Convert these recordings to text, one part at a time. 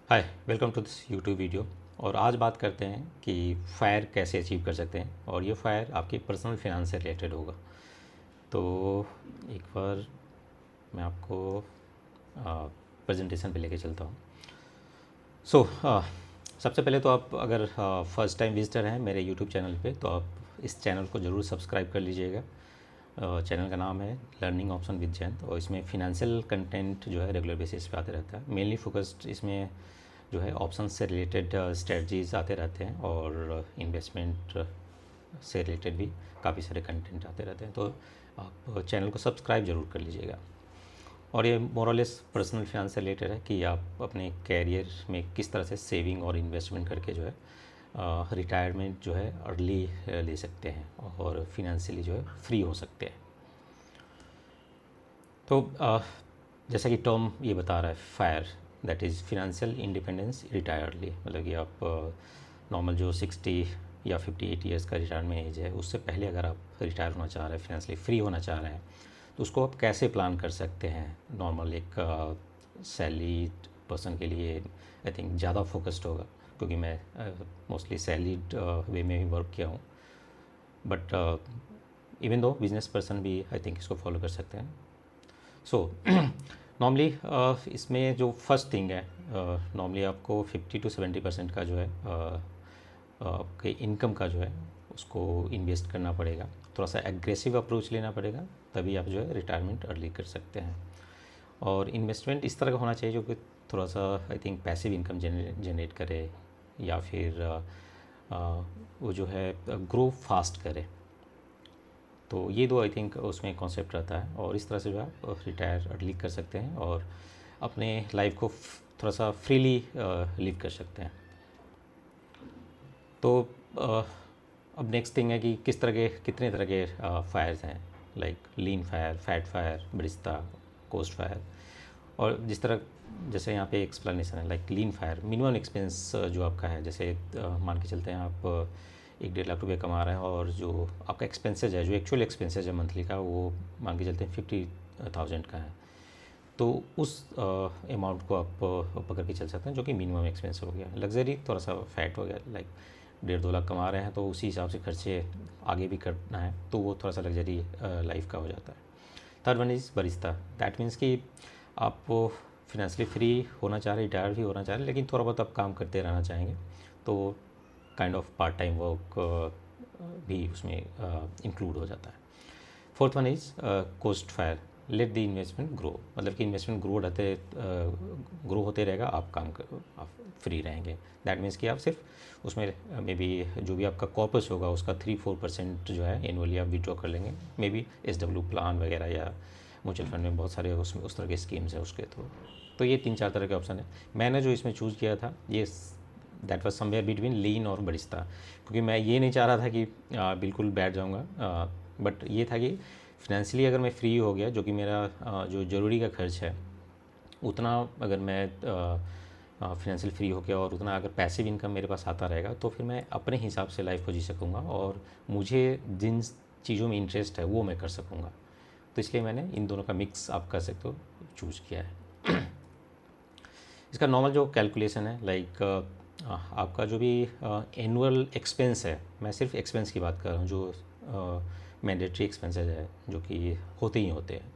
Hi, welcome to this YouTube video. और आज बात करते हैं कि फायर कैसे अचीव कर सकते हैं, और ये फायर आपके पर्सनल फिनांस से रिलेटेड होगा। तो एक बार मैं आपको प्रेजेंटेशन पे लेके चलता हूँ। सो सबसे पहले तो आप अगर फर्स्ट टाइम विजिटर हैं मेरे यूट्यूब चैनल पे, तो आप इस चैनल को ज़रूर सब्सक्राइब कर लीजिएगा। चैनल का नाम है लर्निंग ऑप्शन विद जयंत, और इसमें फिनेंशियल कंटेंट जो है रेगुलर बेसिस पे आते रहता है। मेनली फोकस्ड इसमें जो है ऑप्शन से रिलेटेड स्ट्रेटजीज आते रहते हैं, और इन्वेस्टमेंट से रिलेटेड भी काफ़ी सारे कंटेंट आते रहते हैं। तो आप चैनल को सब्सक्राइब ज़रूर कर लीजिएगा। और ये मोरलेस पर्सनल फाइनेंस से रिलेटेड है कि आप अपने कैरियर में किस तरह से सेविंग और इन्वेस्टमेंट करके जो है रिटायरमेंट जो है अर्ली ले सकते हैं, और फिनेंशियली जो है फ्री हो सकते हैं। तो जैसा कि टर्म ये बता रहा है, fire that is financial independence retire early, मतलब कि आप नॉर्मल जो 60 या 58 ईयर्स का रिटायरमेंट एज है, उससे पहले अगर आप रिटायर होना चाह रहे हैं, फिनेंशियली फ्री होना चाह रहे हैं, तो उसको आप कैसे प्लान कर सकते हैं। नॉर्मल एक सैलरीड पर्सन के लिए आई थिंक ज़्यादा फोकस्ड होगा, क्योंकि मैं मोस्टली सैलरीड वे में ही वर्क किया हूँ। But even though business person भी आई थिंक इसको फॉलो कर सकते हैं। सो नॉर्मली इसमें जो फर्स्ट थिंग है, नॉर्मली आपको 50 to 70% का जो है आपके इनकम का जो है उसको इन्वेस्ट करना पड़ेगा। थोड़ा सा एग्रेसिव अप्रोच लेना पड़ेगा, तभी आप जो है रिटायरमेंट अर्ली कर सकते हैं। और इन्वेस्टमेंट इस तरह का होना चाहिए जो कि थोड़ा सा I think passive income generate करे, या फिर वो जो है ग्रो फास्ट करे। तो ये दो आई थिंक उसमें कॉन्सेप्ट रहता है, और इस तरह से जो आप रिटायर अर्ली कर सकते हैं और अपने लाइफ को थोड़ा सा फ्रीली लिव कर सकते हैं। तो अब नेक्स्ट थिंग है कि कितने तरह के फायर्स हैं, like lean fire, fat fire, barista, coast fire. और जैसे यहाँ पे एक्सप्लेनेशन है, like lean fire minimum expense जो आपका है, जैसे मान के चलते हैं आप 1-1.5 लाख रुपये कमा रहे हैं, और जो आपका एक्सपेंसेज है, जो एक्चुअल एक्सपेंसेज है मंथली का, वो मान के चलते हैं 50,000 का है। तो उस अमाउंट को आप पकड़ के चल सकते हैं, जो कि मिनिमम एक्सपेंस हो गया। लग्जरी थोड़ा सा फैट हो गया, लाइक 1.5-2 लाख कमा रहे हैं, तो उसी हिसाब से खर्चे आगे भी करना है, तो वो थोड़ा सा लग्जरी लाइफ का हो जाता है। Third one is Barista. That means कि आप फिनेंशियली फ्री होना चाह रहे, रिटायर भी होना चाह रहे, लेकिन थोड़ा बहुत आप काम करते रहना चाहेंगे, तो kind of part time work भी उसमें इंक्लूड हो जाता है। Fourth one is coast FIRE. Let the investment grow, मतलब कि इन्वेस्टमेंट ग्रो होते रहेगा, आप फ्री रहेंगे। दैट मीन्स कि आप सिर्फ उसमें मे बी जो भी आपका कॉर्पस होगा उसका 3-4% जो है एनुअली आप विड्रॉ कर लेंगे, मे बी SW प्लान वगैरह, या म्यूचुअल फंड में बहुत सारे उसमें उस तरह के स्कीम्स हैं उसके थ्रू। तो ये 3-4 तरह के ऑप्शन है। मैंने जो इसमें चूज़ किया था, ये दैट वाज समवेयर बिटवीन लीन और बरिस्ता, क्योंकि मैं ये नहीं चाह रहा था कि बिल्कुल बैठ जाऊँगा, बट ये था कि फिनेंशियली अगर मैं फ्री हो गया, जो कि मेरा जो ज़रूरी का खर्च है, उतना अगर मैं फिनेंशियल फ्री हो गया और उतना अगर पैसिव इनकम मेरे पास आता रहेगा, तो फिर मैं अपने हिसाब से लाइफ को जी सकूँगा, और मुझे जिन चीज़ों में इंटरेस्ट है वो मैं कर सकूँगा। तो इसलिए मैंने इन दोनों का मिक्स, आप कर सकते हो, चूज़ किया है। इसका नॉर्मल जो कैलकुलेशन है, लाइक आपका जो भी एनुअल एक्सपेंस है, मैं सिर्फ एक्सपेंस की बात कर रहा हूँ, जो मैंडेटरी एक्सपेंसेस है जो कि होते ही होते हैं,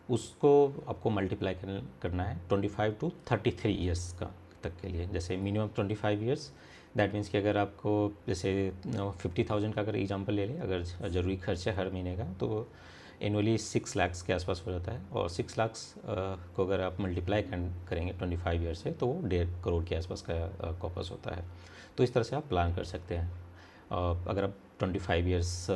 उसको आपको मल्टीप्लाई करना है 25 to 33 ईयर्स का तक के लिए। जैसे मिनिमम 25 ईयर्स, दैट मीन्स कि अगर आपको जैसे 50,000 का अगर एग्जांपल ले लें, अगर ज़रूरी खर्च है हर महीने का, तो एनुअली 6 लाख के आसपास हो जाता है, और 6 लाख को अगर आप मल्टीप्लाई करेंगे 25 ईयर से, तो वो 1.5 करोड़ के आसपास का कॉपस होता है। तो इस तरह से आप प्लान कर सकते हैं। अगर आप 25 ईयर्स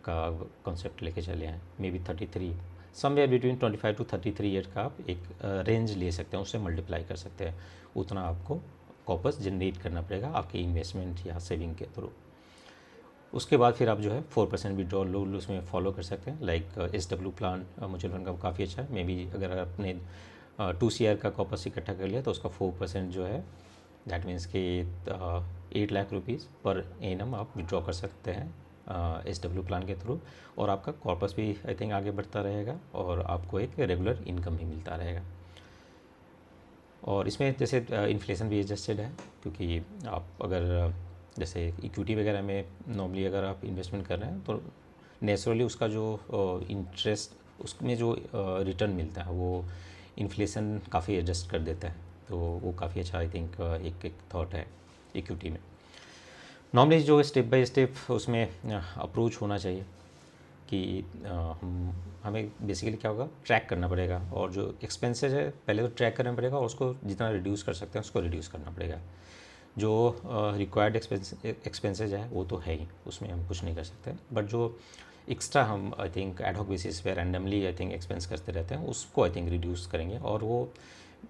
का कॉन्सेप्ट लेके चले हैं, may be 33, somewhere between 25 to 33 year का आप एक रेंज ले सकते हैं, उससे मल्टीप्लाई कर सकते हैं। उतना आपको कॉपस जनरेट करना पड़ेगा आपके इन्वेस्टमेंट या सेविंग के थ्रू। उसके बाद फिर आप जो है 4% विड्रॉल रूल उसमें फॉलो कर सकते हैं, like SW plan mutual fund का काफ़ी अच्छा है। मे बी अगर आपने 2 CR का कॉपस इकट्ठा कर लिया, तो उसका 4% जो है, दैट मीन्स कि 8 लाख रुपीज़ पर एनम आप विड्रॉ कर सकते हैं SW प्लान के थ्रू, और आपका कॉर्पस भी आई थिंक आगे बढ़ता रहेगा, और आपको एक रेगुलर इनकम भी मिलता रहेगा। और इसमें जैसे इन्फ्लेशन भी एडजस्टेड है, क्योंकि आप अगर जैसे इक्विटी वगैरह में नॉर्मली अगर आप इन्वेस्टमेंट कर रहे हैं तो नेचुरली उसका जो इंटरेस्ट, उसमें जो रिटर्न मिलता है वो इन्फ्लेशन काफ़ी एडजस्ट कर देता है। तो वो काफ़ी अच्छा आई थिंक एक थॉट है इक्विटी में। नॉर्मली जो स्टेप बाय स्टेप उसमें अप्रोच होना चाहिए कि हमें बेसिकली क्या होगा, ट्रैक करना पड़ेगा, और जो एक्सपेंसेस है पहले तो ट्रैक करना पड़ेगा, और उसको जितना रिड्यूस कर सकते हैं उसको रिड्यूस करना पड़ेगा। जो रिक्वायर्ड एक्सपेंसेस है वो तो है ही, उसमें हम कुछ नहीं कर सकते, बट जो एक्स्ट्रा हम आई थिंक एडहॉक बेसिस पे रैंडमली आई थिंक एक्सपेंस करते रहते हैं उसको आई थिंक रिड्यूस करेंगे। और वो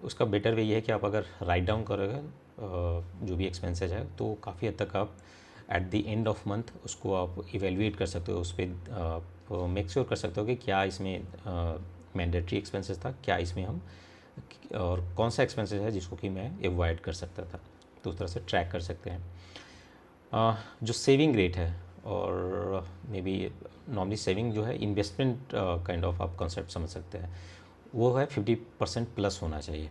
उसका बेटर वे ये है कि आप अगर राइट डाउन करोगे जो भी एक्सपेंसेस है, तो काफ़ी हद तक आप at the end of month उसको आप इवेलुएट कर सकते हो, उस पर मेक श्योर कर सकते हो कि क्या इसमें मैंडेटरी एक्सपेंसेस था, क्या इसमें हम, और कौन सा एक्सपेंसेस है जिसको कि मैं अवॉइड कर सकता था। तो उस तरह से ट्रैक कर सकते हैं। जो सेविंग रेट है, और मे बी नॉर्मली सेविंग जो है इन्वेस्टमेंट काइंड ऑफ आप कॉन्सेप्ट समझ सकते हैं, वो है 50% प्लस होना चाहिए,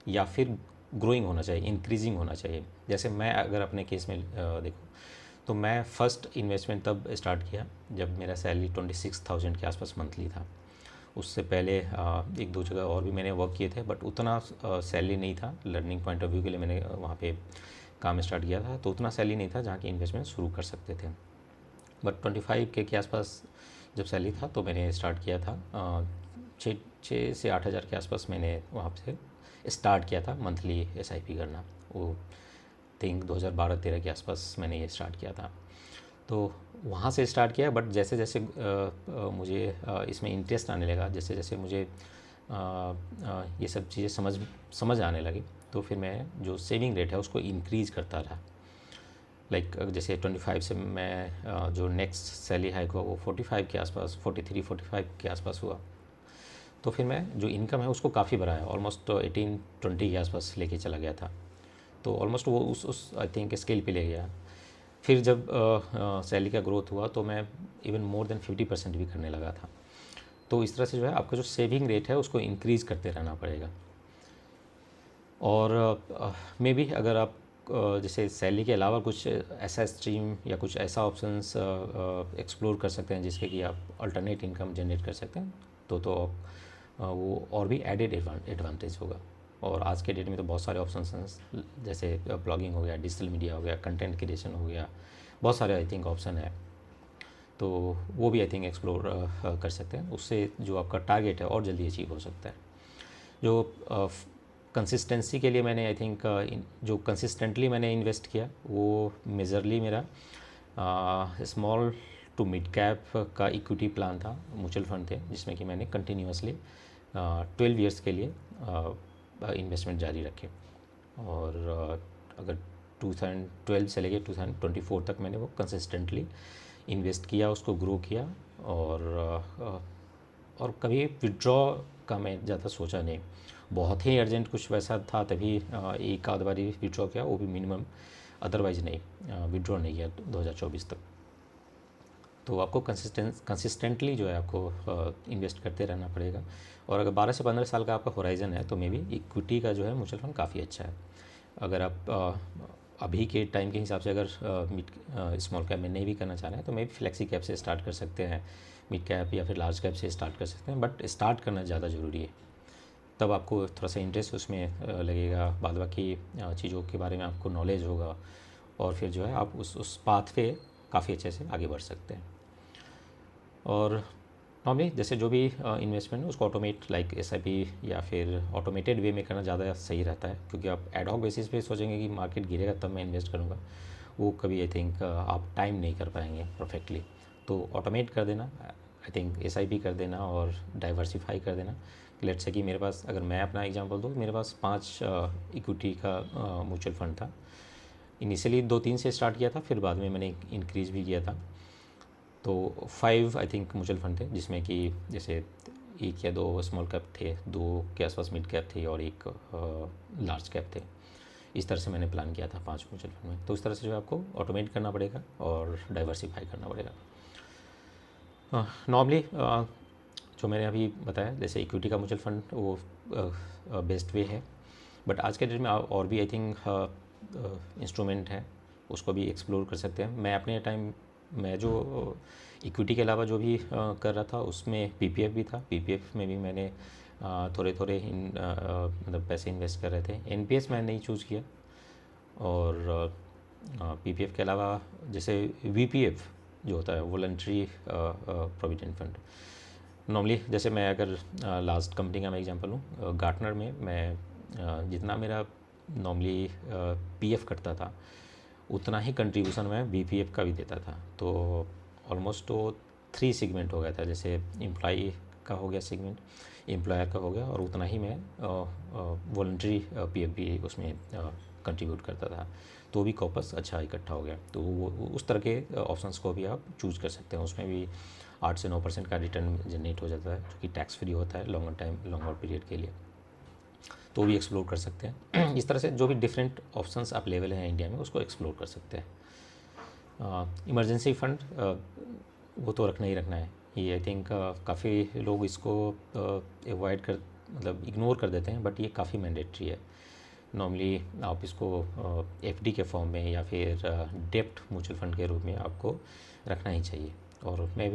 या फिर ग्रोइंग होना चाहिए, इंक्रीजिंग होना चाहिए। जैसे मैं अगर अपने केस में देखूँ, तो मैं फ़र्स्ट इन्वेस्टमेंट तब स्टार्ट किया जब मेरा सैलरी 26,000 के आसपास मंथली था। उससे पहले एक दो जगह और भी मैंने वर्क किए थे, बट उतना सैलरी नहीं था। लर्निंग पॉइंट ऑफ व्यू के लिए मैंने वहाँ पे काम स्टार्ट किया था, तो उतना सैलरी नहीं था जहाँ की इन्वेस्टमेंट शुरू कर सकते थे। बट 25 के आसपास जब सैलरी था तो मैंने स्टार्ट किया था। 6 से 8 हज़ार के आसपास मैंने वहाँ से स्टार्ट किया था मंथली SIP करना। वो थिंक 2012-13 के आसपास मैंने ये स्टार्ट किया था। तो वहाँ से स्टार्ट किया, बट जैसे जैसे मुझे इसमें इंटरेस्ट आने लगा, जैसे जैसे मुझे ये सब चीज़ें समझ आने लगी, तो फिर मैं जो सेविंग रेट है उसको इंक्रीज़ करता रहा। लाइक जैसे 25 से मैं जो नेक्स्ट सैलरी हाइक हुआ वो 45 के आसपास, 43-45 के आसपास हुआ। तो फिर मैं जो इनकम है उसको काफ़ी बढ़ाया, ऑलमोस्ट 18-20 के आसपास लेके चला गया था। तो ऑलमोस्ट वो उस आई थिंक स्केल पे ले गया। फिर जब सैलरी का ग्रोथ हुआ तो मैं इवन मोर देन 50% भी करने लगा था। तो इस तरह से जो है आपका जो सेविंग रेट है उसको इंक्रीज़ करते रहना पड़ेगा। और मे बी अगर आप जैसे सैलरी के अलावा कुछ ऐसा स्ट्रीम या कुछ ऐसा ऑप्शंस एक्सप्लोर कर सकते हैं जिसके कि आप अल्टरनेट इनकम जनरेट कर सकते हैं, तो वो और भी एडेड एडवांटेज होगा। और आज के डेट में तो बहुत सारे ऑप्शंस हैं, जैसे ब्लॉगिंग हो गया, डिजिटल मीडिया हो गया, कंटेंट क्रिएशन हो गया, बहुत सारे आई थिंक ऑप्शन है। तो वो भी आई थिंक एक्सप्लोर कर सकते हैं, उससे जो आपका टारगेट है और जल्दी अचीव हो सकता है। जो कंसिस्टेंसी के लिए मैंने आई थिंक जो कंसिस्टेंटली मैंने इन्वेस्ट किया वो मेजरली मेरा स्मॉल टू मिड कैप का इक्विटी प्लान था, म्यूचुअल फंड थे, जिसमें कि मैंने कंटिन्यूसली 12 ईयर्स के लिए इन्वेस्टमेंट जारी रखे। और अगर 2012 से लेके 2024 तक मैंने वो कंसिस्टेंटली इन्वेस्ट किया, उसको ग्रो किया। और कभी विड्रॉ का मैं ज़्यादा सोचा नहीं, बहुत ही अर्जेंट कुछ वैसा था तभी एक आध बारी विड्रॉ किया, वो भी मिनिमम, अदरवाइज़ नहीं विड्रॉ नहीं किया 2024 तक। तो आपको कंसिस्टेंटली जो है आपको इन्वेस्ट करते रहना पड़ेगा। और अगर 12 से 15 साल का आपका होराइज़न है तो मे बी इक्विटी का जो है म्यूचुअल फंड काफ़ी अच्छा है। अगर आप अभी के टाइम के हिसाब से अगर मिड स्मॉल कैप में नहीं भी करना चाह रहे हैं तो मे बी फ्लेक्सी कैप से स्टार्ट कर सकते हैं, मिड कैप या फिर लार्ज कैप से स्टार्ट कर सकते हैं, बट स्टार्ट करना ज़्यादा ज़रूरी है। तब आपको थोड़ा सा इंटरेस्ट उसमें लगेगा, बाद बाकी चीज़ों के बारे में आपको नॉलेज होगा, और फिर जो है आप उस पाथ पे काफ़ी अच्छे से आगे बढ़ सकते हैं। और नॉर्मली जैसे जो भी इन्वेस्टमेंट है उसको ऑटोमेट लाइक SIP या फिर ऑटोमेटेड वे में करना ज़्यादा सही रहता है, क्योंकि आप एडहॉक बेसिस पे सोचेंगे कि मार्केट गिरेगा तब मैं इन्वेस्ट करूँगा, वो कभी आई थिंक आप टाइम नहीं कर पाएंगे परफेक्टली। तो ऑटोमेट कर देना, आई थिंक SIP कर देना और डाइवर्सिफाई कर देना। लेट्स से कि मेरे पास, अगर मैं अपना एग्जांपल दूँ, मेरे पास 5 इक्विटी का म्यूचुअल फंड था। इनिशियली 2-3 से स्टार्ट किया था, फिर बाद में मैंने इंक्रीज़ भी किया था। तो 5 आई थिंक म्यूचुअल फंड थे, जिसमें कि जैसे 1 या 2 स्मॉल कैप थे, 2 के आसपास मिड कैप थी और 1 लार्ज कैप थे। इस तरह से मैंने प्लान किया था 5 म्यूचुअल फंड में। तो इस तरह से जो है आपको ऑटोमेट करना पड़ेगा और डाइवर्सिफाई करना पड़ेगा। नॉर्मली जो मैंने अभी बताया, जैसे इक्विटी का म्यूचुअल फंड वो बेस्ट वे है, बट आज के डेट में और भी आई थिंक इंस्ट्रूमेंट हैं, उसको भी एक्सप्लोर कर सकते हैं। मैं अपने टाइम मैं जो इक्विटी के अलावा जो भी कर रहा था उसमें पीपीएफ भी था। पीपीएफ में भी मैंने थोड़े थोड़े मतलब पैसे इन्वेस्ट कर रहे थे। एनपीएस मैंने नहीं चूज़ किया। और पीपीएफ के अलावा जैसे वीपीएफ जो होता है वॉलंटरी प्रोविडेंट फंड, नॉर्मली जैसे मैं अगर लास्ट कंपनी का मैं एग्जांपल लूँ, गार्टनर में मैं जितना मेरा नॉर्मली पीएफ कटता था उतना ही कंट्रीब्यूशन मैं बीपीएफ का भी देता था। तो ऑलमोस्ट वो 3 सेगमेंट हो गया था, जैसे एम्प्लॉई का हो गया सेगमेंट, एम्प्लॉयर का हो गया, और उतना ही मैं वॉलंटरी पीएफ भी उसमें कंट्रीब्यूट करता था। तो भी कॉपस अच्छा इकट्ठा हो गया। तो वो उस तरह के ऑप्शंस को भी आप चूज़ कर सकते हैं। उसमें भी 8 से 9% का रिटर्न जनरेट हो जाता है, जो कि टैक्स फ्री होता है लॉन्गर पीरियड के लिए। तो भी एक्सप्लोर कर सकते हैं। इस तरह से जो भी डिफरेंट ऑप्शंस अवेलेबल हैं इंडिया में उसको एक्सप्लोर कर सकते हैं। इमरजेंसी फंड वो तो रखना ही रखना है। ये आई थिंक काफ़ी लोग इसको अवॉइड कर मतलब इग्नोर कर देते हैं, बट ये काफ़ी मैंडेटरी है। नॉर्मली आप इसको एफडी के फॉर्म में या फिर डेप्ट म्यूचुअल फंड के रूप में आपको रखना ही चाहिए। और मैं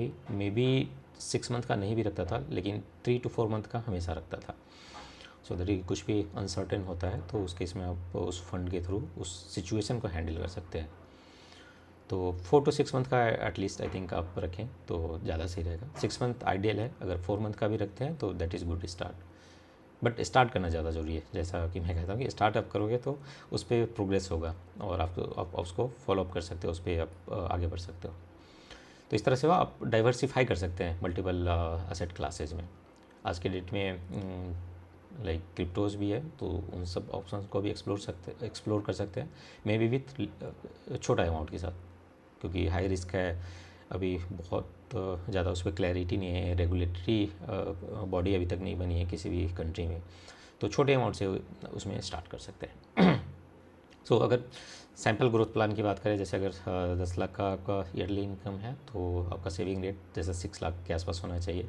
भी 6 मंथ का नहीं भी रखता था, लेकिन 3 to 4 मंथ का हमेशा रखता था। सो दैट कुछ भी अनसर्टेन होता है तो उस केस में आप उस फंड के थ्रू उस सिचुएशन को हैंडल कर सकते हैं। तो 4 to 6 मंथ का एटलीस्ट आई थिंक आप रखें तो ज़्यादा सही रहेगा। 6 मंथ आइडियल है, अगर 4 मंथ का भी रखते हैं तो that is good start. But start करना ज़्यादा ज़रूरी है। जैसा कि मैं कहता हूँ कि स्टार्ट आप करोगे तो उस पर प्रोग्रेस होगा और आप उसको फॉलोअप कर सकते हो, उस पर आप आगे बढ़ सकते हो। तो इस तरह से वो आप डाइवर्सिफाई कर सकते हैं मल्टीपल असेट क्लासेज में। आज के डेट में लाइक क्रिप्टोज भी है, तो उन सब ऑप्शंस को भी एक्सप्लोर कर सकते हैं, मे बी विथ छोटा अमाउंट के साथ, क्योंकि हाई रिस्क है। अभी बहुत ज़्यादा उस पर क्लैरिटी नहीं है, रेगुलेटरी बॉडी अभी तक नहीं बनी है किसी भी कंट्री में, तो छोटे अमाउंट से उसमें स्टार्ट कर सकते हैं। सो अगर सैम्पल ग्रोथ प्लान की बात करें, जैसे अगर 10 लाख का आपका ईयरली इनकम है तो आपका सेविंग रेट जैसे 6 लाख के आसपास होना चाहिए।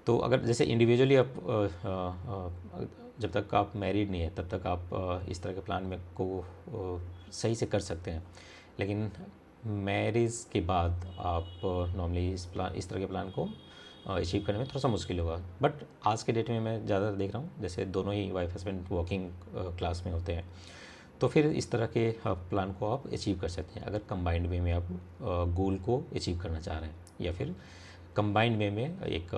तो अगर जैसे इंडिविजुअली आप जब तक आप मैरिड नहीं है तब तक आप इस तरह के प्लान में को सही से कर सकते हैं, लेकिन मैरिज के बाद आप नॉर्मली इस तरह के प्लान को अचीव करने में थोड़ा सा मुश्किल होगा। बट आज के डेट में मैं ज़्यादा देख रहा हूँ जैसे दोनों ही वाइफ हस्बैंड वर्किंग क्लास में होते हैं, तो फिर इस तरह के प्लान को आप अचीव कर सकते हैं अगर कंबाइंड वे में आप गोल को अचीव करना चाह रहे हैं, या फिर कंबाइंड वे में एक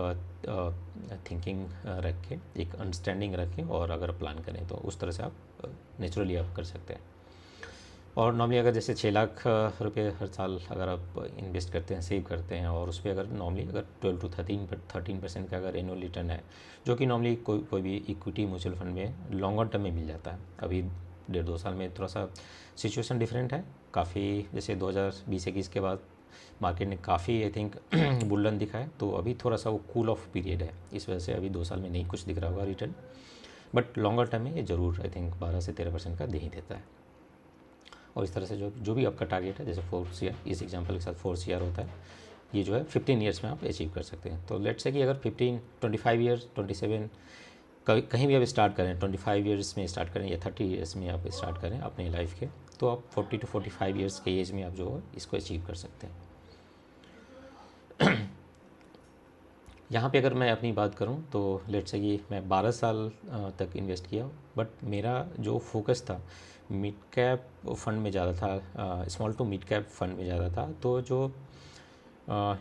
थिंकिंग रख के, एक अंडरस्टैंडिंग रख के और अगर प्लान करें तो उस तरह से आप नेचुरली आप कर सकते हैं। और नॉर्मली अगर जैसे 6 लाख रुपए हर साल अगर आप इन्वेस्ट करते हैं, सेव करते हैं, और उस पर अगर नॉर्मली अगर 12 to 13% का अगर एनुअल रिटर्न है, जो कि नॉर्मली कोई भी इक्विटी म्यूचुअल फंड में लॉन्गर टर्म में मिल जाता है। अभी 1.5-2 साल में थोड़ा सा सिचुएशन डिफरेंट है काफ़ी, जैसे 2020-21 के बाद मार्केट ने काफ़ी आई थिंक बुल्लन दिखा है, तो अभी थोड़ा सा वो कूल ऑफ पीरियड है, इस वजह से अभी 2 साल में नहीं कुछ दिख रहा होगा रिटर्न। बट लॉन्गर टर्म में ये ज़रूर आई थिंक 12 से 13% का दे ही देता है। और इस तरह से जो भी आपका टारगेट है, जैसे 4 CR, इस एग्जांपल के साथ 4 CR होता है, ये जो है 15 ईयर्स में आप अचीव कर सकते हैं। तो लेट्स से कि अगर 15, 25 ईयर्स, 27 कहीं भी आप स्टार्ट करें, 25 ईयर्स में स्टार्ट करें या 30 ईयर्स में आप स्टार्ट करें अपने लाइफ के, तो आप 40 to 45 ईयर्स के एज में आप जो है इसको अचीव कर सकते हैं। यहाँ पे अगर मैं अपनी बात करूँ तो लेट्स से कि मैं 12 साल तक इन्वेस्ट किया, बट मेरा जो फोकस था मिड कैप फंड में ज़्यादा था, small to mid cap fund में ज़्यादा था। तो जो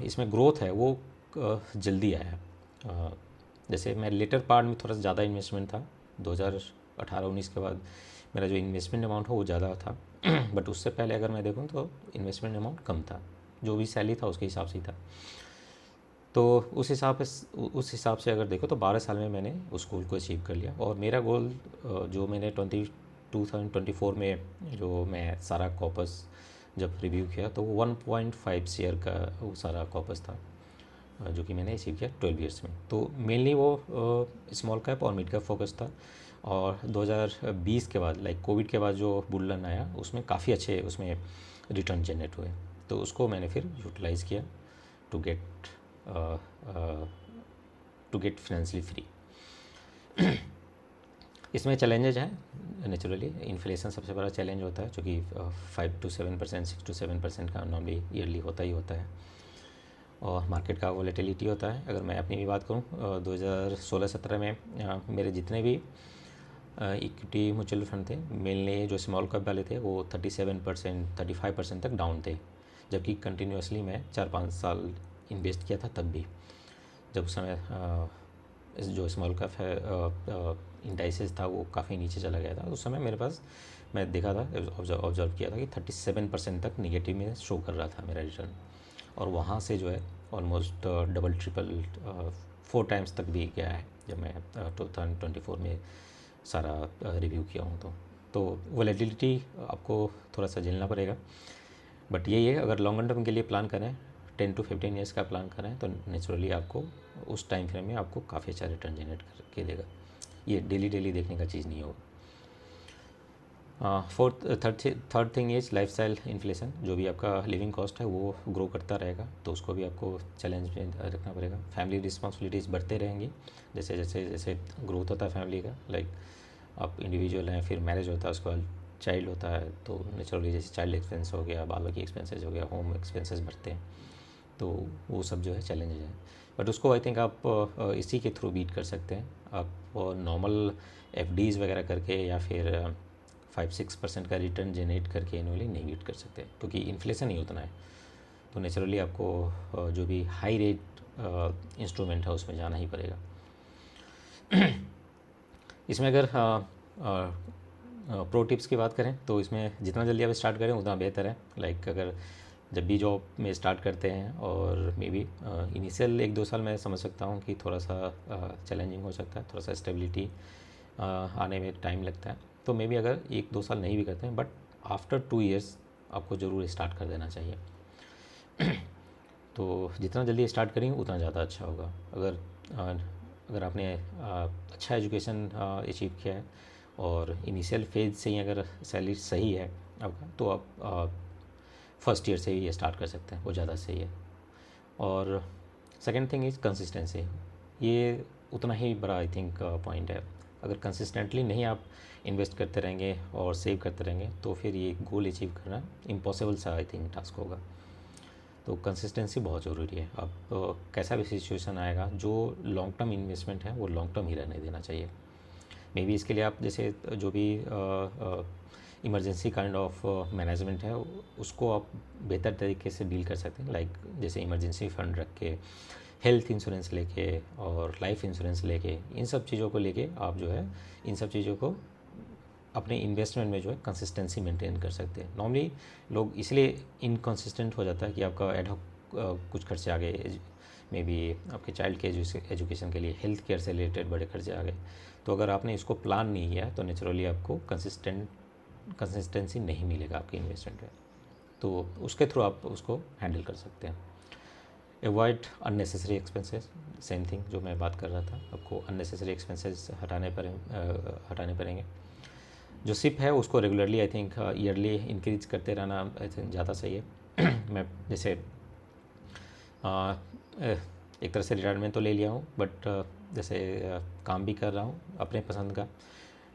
इसमें ग्रोथ है वो जल्दी आया। जैसे मैं लेटर पार्ट में थोड़ा सा ज़्यादा इन्वेस्टमेंट था, 2018-19 के बाद मेरा जो इन्वेस्टमेंट अमाउंट हो वो ज़्यादा था। बट उससे पहले अगर मैं देखूँ तो इन्वेस्टमेंट अमाउंट कम था, जो भी सैलरी था उसके हिसाब से ही था। तो उस हिसाब से अगर देखो तो 12 साल में मैंने उस गोल को अचीव कर लिया। और मेरा गोल जो मैंने 2024 में जो मैं सारा कॉपस जब रिव्यू किया तो वो 1.5 शेयर का वो सारा कॉपस था, जो कि मैंने अचीव किया 12 ईयर्स में। तो मेनली वो स्मॉल कैप और मिड कैप फोकस था। और 2020 के बाद लाइक कोविड के बाद जो बुल्लन आया उसमें काफ़ी अच्छे उसमें रिटर्न जनरेट हुए, तो उसको मैंने फिर यूटिलाइज़ किया टू गेट फाइनेंशियली फ्री। इसमें चैलेंजेज हैं नेचुरली। इन्फ्लेशन सबसे बड़ा चैलेंज होता है, जो कि 5 to 7%, 6 to 7% का नॉर्मली ईयरली होता ही होता है। और मार्केट का वोलेटिलिटी होता है। अगर मैं अपनी भी बात करूँ, 2016-17 में मेरे जितने भी इक्विटी म्यूचुअल फंड थे, मेनली जो स्मॉल कैप वाले थे, वो 37%, 35% तक डाउन थे। जबकि कंटिन्यूसली मैं 4-5 साल इन्वेस्ट किया था तब भी। जब उस समय जो स्मॉल कैप है इंडाइसेस था वो काफ़ी नीचे चला गया था, उस समय मेरे पास, मैं देखा था, ऑब्जर्व किया था कि 37% तक निगेटिव में शो कर रहा था मेरा रिटर्न। और वहाँ से जो है ऑलमोस्ट डबल ट्रिपल 4 टाइम्स तक भी गया है, जब मैं 2024 में सारा रिव्यू किया हूँ। तो वोलेटिलिटी आपको थोड़ा सा झेलना पड़ेगा। बट यही है, अगर लॉन्ग टर्म के लिए प्लान करें, 10 to 15 ईयर्स का प्लान करें, तो नेचुरली आपको उस टाइम फ्रेम में आपको काफ़ी अच्छा रिटर्न जनरेट करके देगा। ये डेली देखने का चीज़ नहीं होगा। Third thing is lifestyle inflation. जो भी आपका लिविंग कॉस्ट है वो ग्रो करता रहेगा, तो उसको भी आपको चैलेंज में रखना पड़ेगा। फैमिली रिस्पॉन्सिबिलिटीज़ बढ़ते रहेंगी जैसे जैसे जैसे ग्रोथ होता है फैमिली का। लाइक आप इंडिविजुअल हैं, फिर मैरिज होता है, उसके बाद चाइल्ड होता है, तो नेचुरली जैसे चाइल्ड एक्सपेंस हो गया, बाल की एक्सपेंसेस हो गया, होम एक्सपेंसेस बढ़ते हैं, तो वो सब जो है चैलेंजेस हैं। बट उसको आई थिंक आप इसी के थ्रू बीट कर सकते हैं। आप नॉर्मल एफडीज़ वगैरह करके या फिर 5-6% का रिटर्न जनरेट करके एनुअली नहीं बीट कर सकते, क्योंकि इन्फ्लेशन ही उतना है। तो नेचुरली आपको जो भी हाई रेट इंस्ट्रूमेंट है उसमें जाना ही पड़ेगा। इसमें अगर प्रो टिप्स की बात करें, तो इसमें जितना जल्दी आप स्टार्ट करें उतना बेहतर है। लाइक अगर जब भी जॉब में स्टार्ट करते हैं, और मे बी इनिशियल 1-2 साल मैं समझ सकता हूँ कि थोड़ा सा चैलेंजिंग हो सकता है, थोड़ा सा स्टेबिलिटी आने में टाइम लगता है। तो मे बी अगर 1-2 साल नहीं भी करते हैं, बट आफ्टर 2 ईयर्स आपको ज़रूर स्टार्ट कर देना चाहिए। तो जितना जल्दी स्टार्ट करेंगे उतना ज़्यादा अच्छा होगा। अगर आपने अच्छा एजुकेशन अचीव किया है और इनिशियल फेज से ही अगर सैलरी सही है आपका, तो आप फर्स्ट ईयर से ही ये स्टार्ट कर सकते हैं, वो ज़्यादा सही है। और सेकेंड थिंग इज़ कंसिस्टेंसी। ये उतना ही बड़ा आई थिंक पॉइंट है। अगर कंसिस्टेंटली नहीं आप इन्वेस्ट करते रहेंगे और सेव करते रहेंगे, तो फिर ये गोल अचीव करना इम्पॉसिबल सा आई थिंक टास्क होगा। तो कंसिस्टेंसी बहुत ज़रूरी है। अब कैसा भी सिचुएशन आएगा, जो लॉन्ग टर्म इन्वेस्टमेंट है वो लॉन्ग टर्म ही रहने देना चाहिए। मे बी इसके लिए आप जैसे जो भी इमरजेंसी काइंड ऑफ मैनेजमेंट है उसको आप बेहतर तरीके से डील कर सकते हैं। लाइक जैसे इमरजेंसी फ़ंड रख के, हेल्थ इंश्योरेंस लेके और लाइफ इंश्योरेंस लेके, इन सब चीज़ों को लेके आप जो है इन सब चीज़ों को अपने इन्वेस्टमेंट में जो है कंसिस्टेंसी मेंटेन कर सकते हैं। नॉर्मली लोग इसलिए इनकंसिस्टेंट हो जाता है कि आपका एडहॉक कुछ खर्चे आ गए, मे बी आपके चाइल्ड के एजुकेशन के लिए, हेल्थ केयर से रिलेटेड बड़े खर्चे आ गए। तो अगर आपने इसको प्लान नहीं किया तो नेचुरली आपको कंसिस्टेंसी नहीं मिलेगा आपके इन्वेस्टमेंट में। तो उसके थ्रू आप उसको हैंडल कर सकते हैं। Avoid unnecessary expenses. Same thing जो मैं बात कर रहा था, आपको अननेसेसरी एक्सपेंसेस हटाने पड़ेंगे। जो सिप है उसको regularly I think yearly increase करते रहना आई थिंक ज़्यादा सही है। मैं जैसे एक तरह से रिटायरमेंट तो ले लिया हूँ, बट जैसे काम भी कर रहा हूँ अपने पसंद का,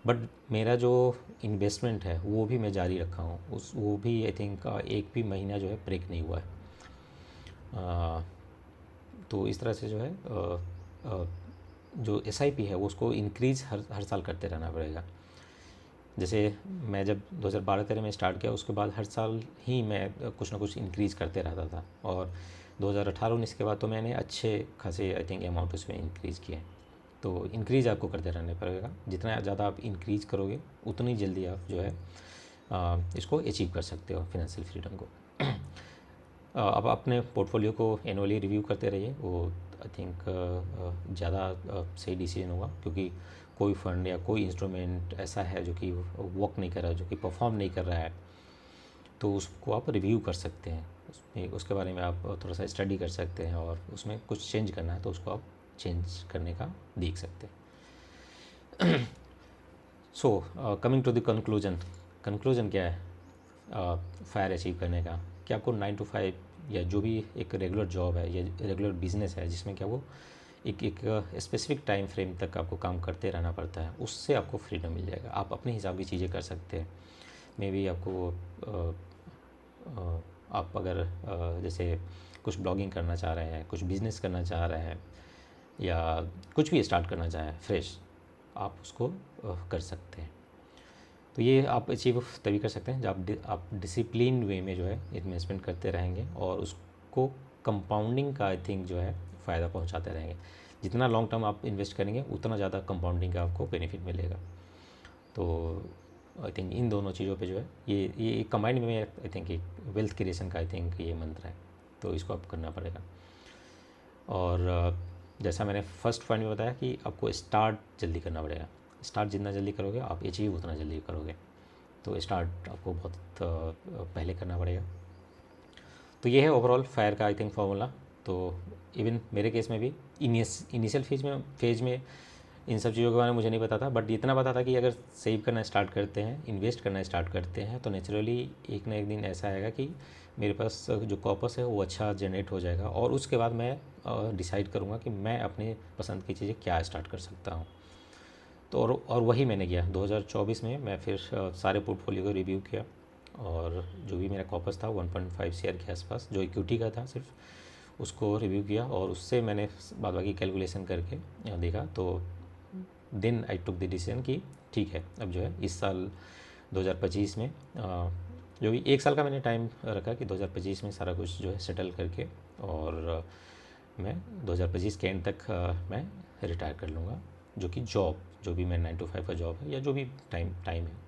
बट मेरा जो इन्वेस्टमेंट है वो भी मैं जारी रखा हूँ। वो भी आई थिंक एक भी महीना जो है ब्रेक नहीं हुआ है। तो इस तरह से जो है जो SIP है वो उसको इंक्रीज़ हर साल करते रहना पड़ेगा। जैसे मैं जब 2012-13 में स्टार्ट किया, उसके बाद हर साल ही मैं कुछ ना कुछ इंक्रीज़ करते रहता था, और 2018-19 के बाद तो मैंने अच्छे खासे आई थिंक अमाउंट उसमें इंक्रीज़ किए। तो इंक्रीज़ आपको करते रहने पड़ेगा। जितना ज़्यादा आप इंक्रीज़ करोगे उतनी जल्दी आप जो है इसको अचीव कर सकते हो, फिनेंशियल फ्रीडम को। अब अपने पोर्टफोलियो को एनुअली रिव्यू करते रहिए, वो आई थिंक ज़्यादा सही डिसीजन होगा। क्योंकि कोई फंड या कोई इंस्ट्रूमेंट ऐसा है जो कि वर्क नहीं कर रहा है, जो कि परफॉर्म नहीं कर रहा है, तो उसको आप रिव्यू कर सकते हैं। उसके बारे में आप थोड़ा सा स्टडी कर सकते हैं, और उसमें कुछ चेंज करना है तो उसको आप चेंज करने का देख सकते हैं। So coming to the conclusion क्या है फायर अचीव करने का? कि आपको 9 to 5 या जो भी एक रेगुलर जॉब है या रेगुलर बिजनेस है जिसमें क्या वो एक एक स्पेसिफिक टाइम फ्रेम तक आपको काम करते रहना पड़ता है, उससे आपको फ्रीडम मिल जाएगा। आप अपने हिसाब की चीज़ें कर सकते हैं। मे बी आपको आप अगर जैसे कुछ ब्लॉगिंग करना चाह रहे हैं, कुछ बिज़नेस करना चाह रहे हैं, या कुछ भी स्टार्ट करना चाहें फ्रेश, आप उसको कर सकते हैं। तो ये आप अचीव तभी कर सकते हैं जब आप डिसिप्लिन वे में जो है इन्वेस्टमेंट करते रहेंगे और उसको कंपाउंडिंग का आई थिंक जो है फ़ायदा पहुंचाते रहेंगे। जितना लॉन्ग टर्म आप इन्वेस्ट करेंगे उतना ज़्यादा कंपाउंडिंग का आपको बेनिफिट मिलेगा। तो आई थिंक इन दोनों चीज़ों पे जो है ये कंबाइंड में आई थिंक एक वेल्थ क्रिएशन का आई थिंक ये मंत्र है, तो इसको आप करना पड़ेगा। और जैसा मैंने फर्स्ट पॉइंट में बताया कि आपको स्टार्ट जल्दी करना पड़ेगा। स्टार्ट जितना जल्दी करोगे आप अचीव उतना जल्दी करोगे। तो स्टार्ट आपको बहुत पहले करना पड़ेगा। तो ये है ओवरऑल फायर का आई थिंक फार्मूला। तो इवन मेरे केस में भी इनिशियल फेज में इन सब चीज़ों के बारे में मुझे नहीं पता था, बट इतना पता था कि अगर सेव करना स्टार्ट करते हैं, इन्वेस्ट करना स्टार्ट करते हैं, तो नेचुरली एक ना एक दिन ऐसा आएगा कि मेरे पास जो कॉर्पस है वो अच्छा जनरेट हो जाएगा, और उसके बाद मैं डिसाइड करूँगा कि मैं अपने पसंद की चीज़ें क्या स्टार्ट कर सकता हूँ। तो और वही मैंने किया 2024 में। मैं फिर सारे पोर्टफोलियो को रिव्यू किया, और जो भी मेरा कॉर्पस था 1.5 शेयर के आसपास जो इक्विटी का था सिर्फ, उसको रिव्यू किया, और उससे मैंने बाद बाकी कैलकुलेशन करके देखा। तो then I took the decision कि ठीक है, अब जो है इस साल 2025 में जो भी एक साल का मैंने टाइम रखा कि 2025 में सारा कुछ जो है सेटल करके, और मैं 2025 के एंड तक मैं रिटायर कर लूँगा। जो कि जॉब जो भी मैं 9 to 5 का जॉब है या जो भी टाइम है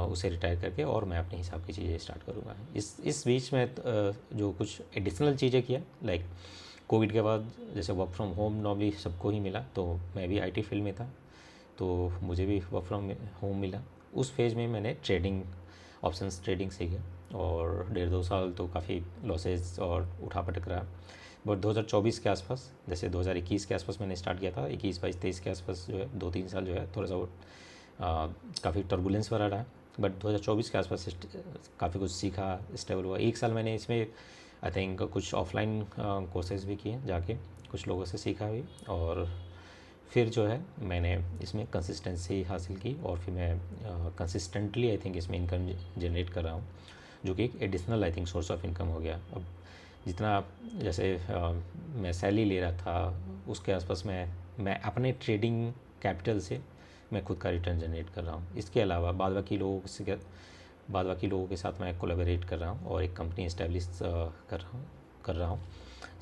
उसे रिटायर करके और मैं अपने हिसाब की चीज़ें स्टार्ट करूँगा। इस बीच में जो कुछ एडिशनल चीज़ें किया, लाइक कोविड के बाद जैसे वर्क फ्रॉम होम नॉर्मली सबको ही मिला, तो मैं भी आईटी फील्ड में था, तो मुझे भी वर्क फ्रॉम होम मिला। उस फेज़ में मैंने ऑप्शंस ट्रेडिंग सीखा, और 1.5-2 साल तो काफ़ी लॉसेज और उठा पटक रहा। बट 2024 के आसपास, जैसे 2021 के आसपास मैंने स्टार्ट किया था, 21, 22, 23 के आसपास जो है 2-3 साल जो है थोड़ा सा काफ़ी टर्बुलेंस वाला रहा। बट 2024 के आसपास काफ़ी कुछ सीखा, स्टेबल हुआ। एक साल मैंने इसमें आई थिंक कुछ ऑफलाइन कोर्सेज भी किए, जाके कुछ लोगों से सीखा भी, और फिर जो है मैंने इसमें कंसिस्टेंसी हासिल की, और फिर मैं कंसिस्टेंटली आई थिंक इसमें इनकम जनरेट कर रहा हूँ, जो कि एक additional I think source of income हो गया। अब जितना जैसे मैं सैलरी ले रहा था उसके आसपास मैं अपने ट्रेडिंग कैपिटल से मैं खुद का रिटर्न जनरेट कर रहा हूँ। इसके अलावा बाद बाकी लोगों के साथ मैं कोलैबोरेट कर रहा हूँ और एक कंपनी इस्टेब्लिश कर रहा हूँ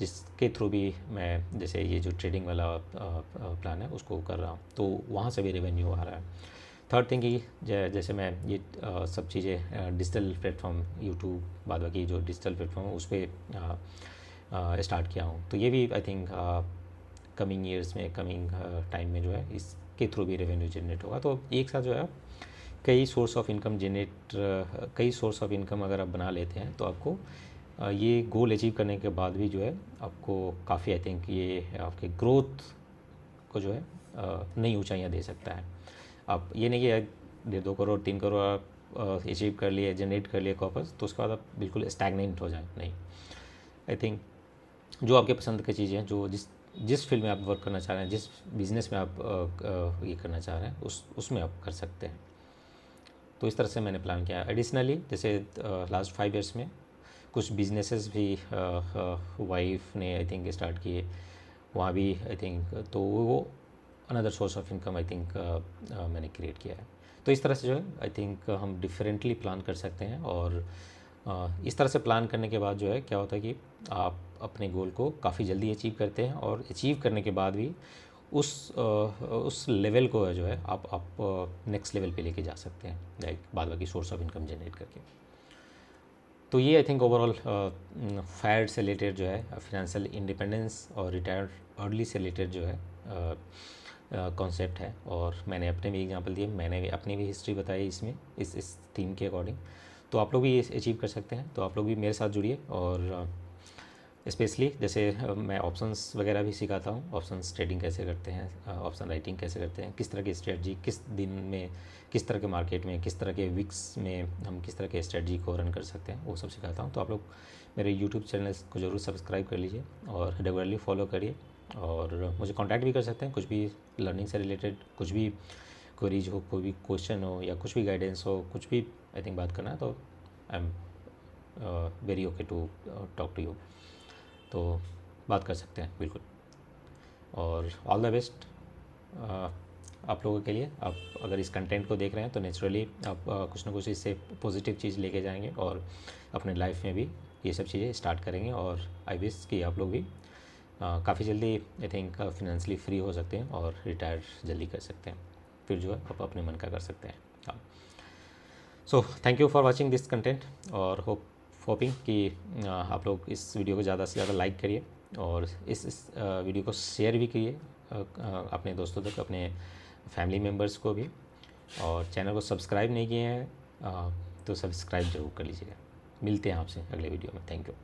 जिसके थ्रू भी मैं जैसे ये जो ट्रेडिंग वाला प्लान है उसको कर रहा हूँ, तो वहाँ से भी रेवेन्यू आ रहा है। थर्ड थिंग कि जैसे मैं ये सब चीज़ें डिजिटल प्लेटफॉर्म यूट्यूब बाद बाकी जो डिजिटल प्लेटफॉर्म है उस पर स्टार्ट किया हूँ, तो ये भी आई थिंक कमिंग ईयर्स में कमिंग टाइम में जो है इसके थ्रू भी रेवेन्यू जनरेट होगा। तो एक साथ जो है कई सोर्स ऑफ इनकम अगर आप बना लेते हैं तो आपको ये गोल अचीव करने के बाद भी जो है आपको काफ़ी आई थिंक ये आपके ग्रोथ को जो है नई ऊंचाइयां दे सकता है। आप ये नहीं कि 1.5-2 करोड़ 3 करोड़ आप अचीव कर लिए, जनरेट कर लिए कॉर्पस, तो उसके बाद आप बिल्कुल स्टैगनेंट हो जाए, नहीं। आई थिंक जो आपके पसंद की चीज़ें हैं, जो जिस फील्ड में आप वर्क करना चाह रहे हैं, जिस बिज़नेस में आप ये करना चाह रहे हैं उसमें आप कर सकते हैं। तो इस तरह से मैंने प्लान किया। एडिशनली जैसे लास्ट 5 ईयर्स में कुछ बिजनेसेस भी वाइफ ने आई थिंक स्टार्ट किए, वहाँ भी आई थिंक तो वो another source of income I think मैंने क्रिएट किया है। तो इस तरह से जो है आई थिंक हम डिफरेंटली प्लान कर सकते हैं, और इस तरह से प्लान करने के बाद जो है क्या होता है कि आप अपने गोल को काफ़ी जल्दी अचीव करते हैं, और अचीव करने के बाद भी उस लेवल को जो है आप नेक्स्ट लेवल पे लेके जा सकते हैं, लाइक बाद बाकी सोर्स ऑफ इनकम जनरेट करके। तो ये आई थिंक ओवरऑल फायर से रिलेटेड जो है फाइनेंशियल इंडिपेंडेंस और रिटायर अर्ली से रिलेटेड जो है कॉन्सेप्ट है। और मैंने अपने भी एग्जांपल दिए, मैंने भी अपनी भी हिस्ट्री बताई इसमें इस थीम के अकॉर्डिंग। तो आप लोग भी ये अचीव कर सकते हैं, तो आप लोग भी मेरे साथ जुड़िए। और स्पेशली जैसे मैं ऑप्शंस वगैरह भी सिखाता हूँ, ऑप्शंस ट्रेडिंग कैसे करते हैं, ऑप्शन राइटिंग कैसे करते हैं, किस तरह की स्ट्रेटजी किस दिन में, किस तरह के मार्केट में, किस तरह के वीक्स में हम किस तरह के स्ट्रेटजी को रन कर सकते हैं, वो सब सिखाता हूँ। तो आप लोग मेरे यूट्यूब चैनल को ज़रूर सब्सक्राइब कर लीजिए और रेगुलरली फॉलो करिए। और मुझे कांटेक्ट भी कर सकते हैं, कुछ भी लर्निंग से रिलेटेड कुछ भी क्वेरीज हो, कोई भी क्वेश्चन हो या कुछ भी गाइडेंस हो, कुछ भी आई थिंक बात करना है तो I am very okay to talk to you. तो बात कर सकते हैं बिल्कुल। और ऑल द बेस्ट आप लोगों के लिए। आप अगर इस कंटेंट को देख रहे हैं तो नेचुरली आप कुछ ना कुछ इससे पॉजिटिव चीज़ लेके जाएंगे और अपने लाइफ में भी ये सब चीज़ें स्टार्ट करेंगे। और आई विश कि आप लोग भी काफ़ी जल्दी आई थिंक फिनेंशियली फ्री हो सकते हैं और रिटायर जल्दी कर सकते हैं, फिर जो है आप अपने मन का कर सकते हैं। हाँ, so thank you for watching this content और होपिंग कि आप लोग इस वीडियो को ज़्यादा से ज़्यादा लाइक करिए और इस वीडियो को शेयर भी करिए अपने दोस्तों तक, अपने फैमिली मेम्बर्स को भी। और चैनल को सब्सक्राइब नहीं किए हैं तो सब्सक्राइब ज़रूर कर लीजिएगा। मिलते हैं आपसे अगले वीडियो में। Thank you.